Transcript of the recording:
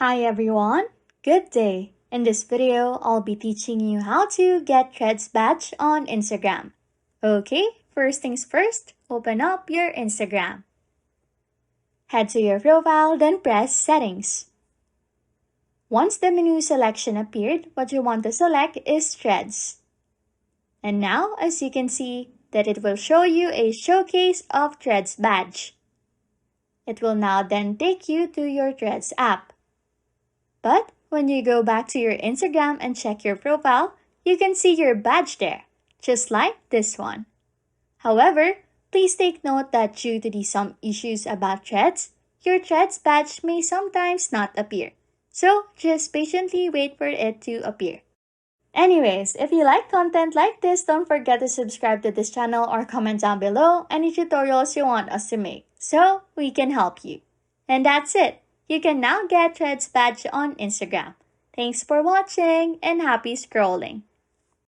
Hi everyone, good day. In this video, I'll be teaching you how to get Threads badge on Instagram. Okay, first things first, open up your Instagram. Head to your profile, then press Settings. Once the menu selection appeared, what you want to select is Threads. And now, as you can see, that it will show you a showcase of Threads badge. It will now then take you to your Threads app. But when you go back to your Instagram and check your profile, you can see your badge there, just like this one. However, please take note that due to some issues about Threads, your Threads badge may sometimes not appear. So just patiently wait for it to appear. Anyways, if you like content like this, don't forget to subscribe to this channel or comment down below any tutorials you want us to make so we can help you. And that's it. You can now get Threads badge on Instagram. Thanks for watching and happy scrolling.